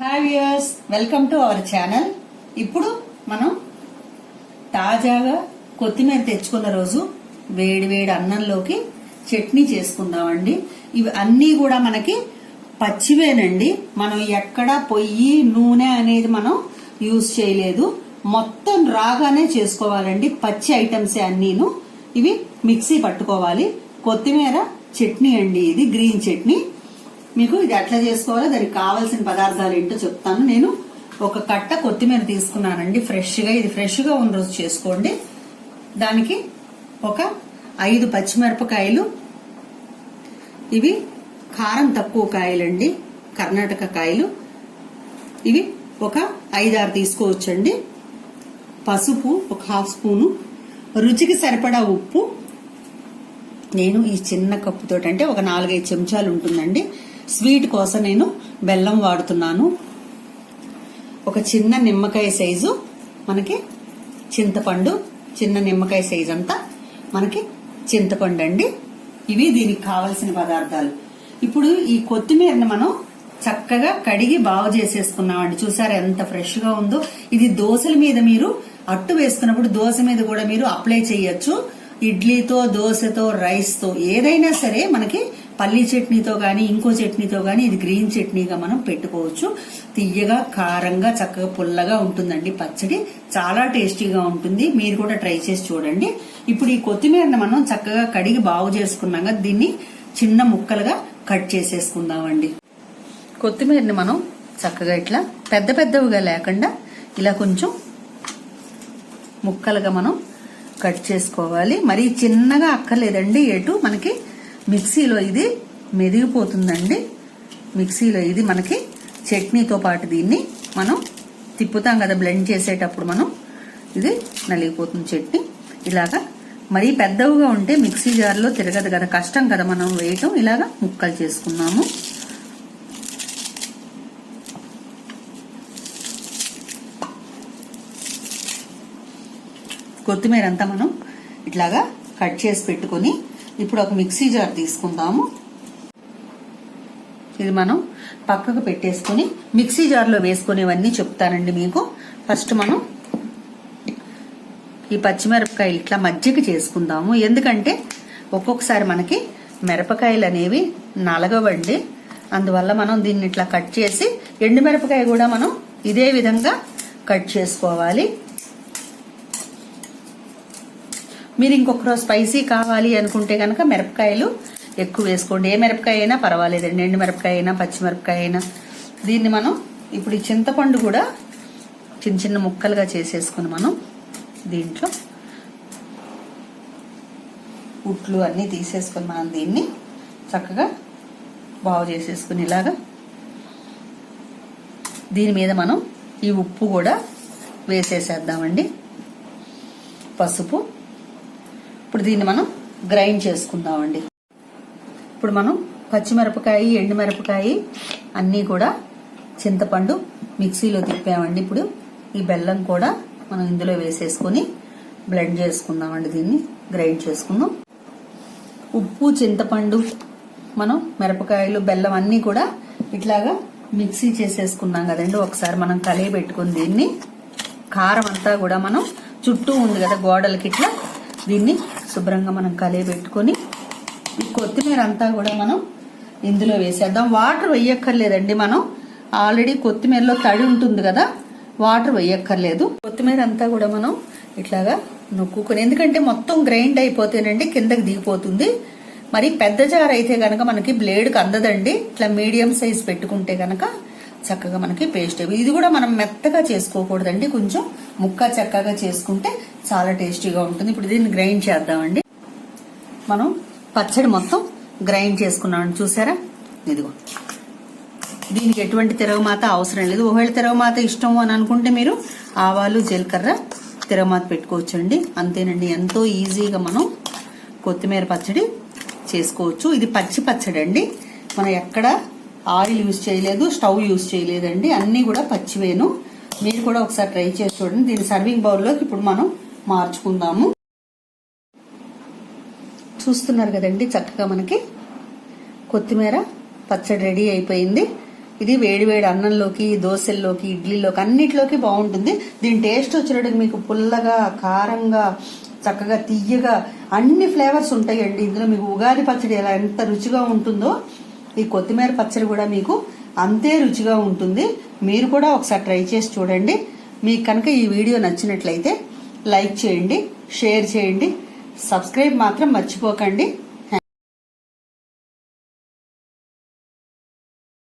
Hi viewers, welcome to our channel. ఇప్పుడు మనం తాజాగా కొత్తిమీర తెచ్చుకున్న రోజు వేడి వేడి అన్నంలోకి చట్నీ చేసుకుందామండి. ఇవి అన్నీ కూడా మనకి పచ్చివేనండి. మనం ఎక్కడ పొయ్యి నూనె అనేది మనం యూజ్ చేయలేదు. మొత్తం రాగానే చేసుకోవాలండి. పచ్చి ఐటమ్సే అన్నీను. ఇవి మిక్సీ పట్టుకోవాలి. కొత్తిమీర చట్నీ అండి, ఇది గ్రీన్ చట్నీ. మీకు ఇది ఎట్లా చేసుకోవాలో దానికి కావాల్సిన పదార్థాలు ఏంటో చెప్తాను. నేను ఒక కట్ట కొత్తిమీర తీసుకున్నానండి, ఫ్రెష్గా. ఇది ఫ్రెష్గా ఉన్న రోజు చేసుకోండి. దానికి ఒక 5 పచ్చిమిరపకాయలు, ఇవి కారం తక్కువ కాయలండి, కర్ణాటక కాయలు. ఇవి ఒక 5-6 తీసుకోవచ్చండి. పసుపు ఒక 1/2 స్పూను, రుచికి సరిపడా ఉప్పు. నేను ఈ చిన్న కప్పుతో అంటే ఒక 4-5 చెంచాలు ఉంటుందండి. స్వీట్ కోసం నేను బెల్లం వాడుతున్నాను. ఒక చిన్న నిమ్మకాయ సైజు మనకి చింతపండు, చిన్న నిమ్మకాయ సైజు అంతా మనకి చింతపండు అండి. ఇవి దీనికి కావలసిన పదార్థాలు. ఇప్పుడు ఈ కొత్తిమీరని మనం చక్కగా కడిగి బాగు చేసేసుకున్నామండి. చూసారా ఎంత ఫ్రెష్ గా ఉందో. ఇది దోశల మీద మీరు అట్టు వేసుకున్నప్పుడు దోశ మీద కూడా మీరు అప్లై చేయొచ్చు. ఇడ్లీతో, దోశతో, రైస్ తో, ఏదైనా సరే మనకి పల్లీ చట్నీతో గానీ ఇంకో చట్నీతో గానీ ఇది గ్రీన్ చట్నీగా మనం పెట్టుకోవచ్చు. తియ్యగా, కారంగా, చక్కగా పుల్లగా ఉంటుందండి పచ్చడి. చాలా టేస్టీగా ఉంటుంది. మీరు కూడా ట్రై చేసి చూడండి. ఇప్పుడు ఈ కొత్తిమీరని మనం చక్కగా కడిగి బాగు చేసుకున్నాక దీన్ని చిన్న ముక్కలుగా కట్ చేసేసుకుందామండి. కొత్తిమీరని మనం చక్కగా ఇట్లా పెద్ద పెద్దవిగా లేకుండా ఇలా కొంచెం ముక్కలుగా మనం కట్ చేసుకోవాలి. మరీ చిన్నగా అక్కర్లేదండి. ఎటు మనకి మిక్సీలో ఇది మెదిగిపోతుందండి. మిక్సీలో ఇది మనకి చట్నీతో పాటు దీన్ని మనం తిప్పుతాం కదా బ్లెండ్ చేసేటప్పుడు, మనం ఇది నలిగిపోతుంది చట్నీ. ఇలాగా మరీ పెద్దవిగా ఉంటే మిక్సీ జార్లో తిరగదు కదా, కష్టం కదా మనం వేయటం. ఇలాగా ముక్కలు చేసుకున్నాము. కొత్తిమీర అంతా మనం ఇట్లాగా కట్ చేసి పెట్టుకుని ఇప్పుడు ఒక మిక్సీ జార్ తీసుకుందాము. ఇది మనం పక్కకు పెట్టేసుకుని మిక్సీ జార్లో వేసుకునేవన్నీ చెప్తానండి మీకు. ఫస్ట్ మనం ఈ పచ్చిమిరపకాయలు ఇట్లా మజ్జిగ చేసుకుందాము. ఎందుకంటే ఒక్కొక్కసారి మనకి మిరపకాయలు అనేవి నలగవండి. అందువల్ల మనం దీన్ని ఇట్లా కట్ చేసి, ఎండుమిరపకాయ కూడా మనం ఇదే విధంగా కట్ చేసుకోవాలి. మీరు ఇంకొక స్పైసీ కావాలి అనుకుంటే కనుక మిరపకాయలు ఎక్కువ వేసుకోండి. ఏ మిరపకాయ అయినా పర్వాలేదండి, ఎండు మిరపకాయ అయినా పచ్చిమిరపకాయ అయినా. దీన్ని మనం ఇప్పుడు ఈ చింతపండు కూడా చిన్న చిన్న ముక్కలుగా చేసేసుకుని మనం దీంట్లో ఉట్లు అన్నీ తీసేసుకుని మనం దీన్ని చక్కగా బాగు చేసేసుకుని ఇలాగా దీని మీద మనం ఈ ఉప్పు కూడా వేసేసేద్దామండి, పసుపు. ఇప్పుడు దీన్ని మనం గ్రైండ్ చేసుకుందామండి. ఇప్పుడు మనం పచ్చిమిరపకాయ, ఎండుమిరపకాయ అన్నీ కూడా చింతపండు మిక్సీలో తిప్పామండి. ఇప్పుడు ఈ బెల్లం కూడా మనం ఇందులో వేసేసుకుని బ్లెండ్ చేసుకుందామండి. దీన్ని గ్రైండ్ చేసుకుందాం. ఉప్పు, చింతపండు, మనం మిరపకాయలు, బెల్లం అన్నీ కూడా ఇట్లాగా మిక్సీ చేసేసుకున్నాం కదండి. ఒకసారి మనం కలిగి పెట్టుకుని దీన్ని కారం అంతా కూడా మనం చుట్టూ ఉంది కదా గోడలకి, ఇట్లా దీన్ని శుభ్రంగా మనం కలిగి పెట్టుకుని ఈ కొత్తిమీర అంతా కూడా మనం ఇందులో వేసేద్దాం. వాటర్ వేయక్కర్లేదండి. మనం ఆల్రెడీ కొత్తిమీరలో తడి ఉంటుంది కదా, వాటర్ వేయక్కర్లేదు. కొత్తిమీర అంతా కూడా మనం ఇట్లాగా నొక్కుని, ఎందుకంటే మొత్తం గ్రైండ్ అయిపోతేనండి కిందకి దిగిపోతుంది. మరి పెద్ద జార్ అయితే గనక మనకి బ్లేడ్కి అందదండి. ఇట్లా మీడియం సైజ్ పెట్టుకుంటే గనక చక్కగా మనకి పేస్ట్ అయిపోయి. ఇది కూడా మనం మెత్తగా చేసుకోకూడదండి, కొంచెం ముక్క చక్కగా చేసుకుంటే చాలా టేస్టీగా ఉంటుంది. ఇప్పుడు దీన్ని గ్రైండ్ చేద్దామండి. మనం పచ్చడి మొత్తం గ్రైండ్ చేసుకున్నాం చూసారా. ఇదిగో దీనికి ఎటువంటి తిరగమాత అవసరం లేదు. ఒకవేళ తిరగమాత ఇష్టం అని అనుకుంటే మీరు ఆవాలు, జీలకర్ర తిరగమాత పెట్టుకోవచ్చండి. అంతేనండి, ఎంతో ఈజీగా మనం కొత్తిమీర పచ్చడి చేసుకోవచ్చు. ఇది పచ్చి పచ్చడి అండి. మనం ఎక్కడ ఆయిల్ యూజ్ చేయలేదు, స్టవ్ యూజ్ చేయలేదండి. అన్నీ కూడా పచ్చివేను. మీరు కూడా ఒకసారి ట్రై చేసి చూడండి. దీని సర్వింగ్ బౌల్లోకి ఇప్పుడు మనం మార్చుకుందాము. చూస్తున్నారు కదండి, చక్కగా మనకి కొత్తిమీర పచ్చడి రెడీ అయిపోయింది. ఇది వేడివేడి అన్నంలోకి, దోశల్లోకి, ఇడ్లీలోకి అన్నిట్లోకి బాగుంటుంది. దీని టేస్ట్ వచ్చేటప్పుడు మీకు పుల్లగా, కారంగా, చక్కగా తీయగా అన్ని ఫ్లేవర్స్ ఉంటాయండి ఇందులో. మీకు ఉగాది పచ్చడి ఎలా ఎంత రుచిగా ఉంటుందో ఈ కొత్తిమీర పచ్చడి కూడా మీకు అంతే రుచిగా ఉంటుంది. మీరు కూడా ఒకసారి ట్రై చేసి చూడండి. మీకు కనుక ఈ వీడియో నచ్చినట్లయితే లైక్ చేయండి, షేర్ చేయండి, సబ్స్క్రైబ్ మాత్రం మర్చిపోకండి.